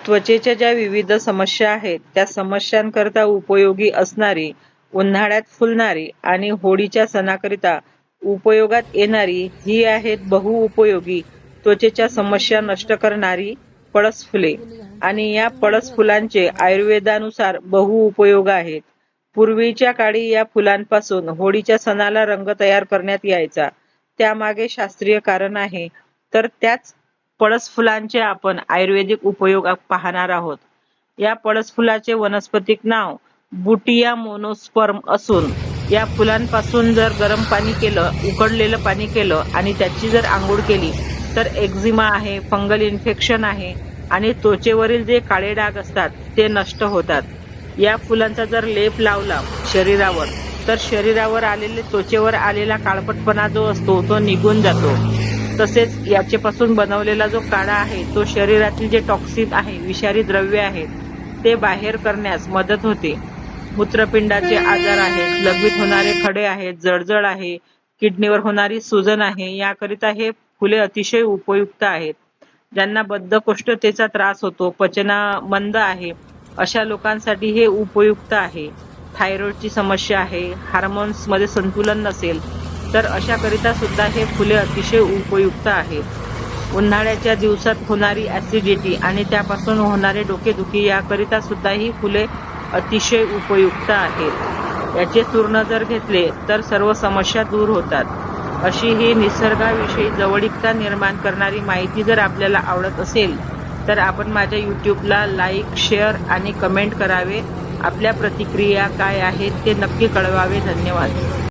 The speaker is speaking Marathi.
त्वचेच्या ज्या विविध समस्या आहेत त्या समस्यांकरता उपयोगी असणारी, उन्हाळ्यात फुलणारी आणि होळीच्या सणाकरिता उपयोगात येणारी ही आहेत बहुउपयोगी त्वचेच्या समस्या नष्ट करणारी पळस फुले. आणि या पळस फुलांचे आयुर्वेदानुसार बहुउपयोग आहेत. पूर्वीच्या काळी या फुलांपासून होळीच्या सणाला रंग तयार करण्यात यायचा. त्यामागे शास्त्रीय कारण आहे. तर त्याच पळस फुलांचे आपण आयुर्वेदिक उपयोग पाहणार आहोत. या पळस फुलाचे वनस्पतिक नाव बुटिया मोनोस्पर्म असून या फुलांपासून जर गरम पाणी केलं, उकडलेलं पाणी केलं आणि त्याची जर आंघोळ केली तर एक्झिमा आहे, फंगल इन्फेक्शन आहे आणि त्वचेवरील जे काळे डाग असतात ते नष्ट होतात. या फुलांचा जर लेप लावला शरीरावर तर शरीरावर आलेले, त्वचेवर आलेला काळपटपणा जो असतो तो निघून जातो. तसेच याच्यापासून बनवलेला जो काढा आहे तो शरीरातील जे टॉक्सिन आहे, विषारी द्रव्य आहेत ते बाहेर करण्यास मदत होते. मूत्रपिंडाचे आजार आहेत, लघवीत होणारे खडे आहेत, जळजळ आहे, किडनीवर होणारी सूजन आहे, याकरिता हे फुले अतिशय उपयुक्त आहेत. ज्यांना बद्धकोष्ठतेचा त्रास होतो, पचन मंद आहे, अशा लोकांसाठी हे उपयुक्त आहे. थायरॉइडची समस्या आहे, हार्मोन्स मध्ये संतुलन नसेल तर अशाकरिता सुद्धा हे फुले अतिशय उपयुक्त आहेत. उन्हाळ्याच्या दिवसात होणारी ऍसिडिटी आणि त्यापासून होणारे डोकेदुखी याकरिता सुद्धा ही फुले अतिशय उपयुक्त आहेत. याचे चूर्ण जर घेतले तर सर्व समस्या दूर होतात. अशी ही निसर्गाविषयी जवळीकता निर्माण करणारी माहिती जर आपल्याला आवडत असेल तर आपण माझ्या यूट्यूबला लाईक, शेअर आणि कमेंट करावे. आपल्या प्रतिक्रिया काय आहेत ते नक्की कळवावे. धन्यवाद.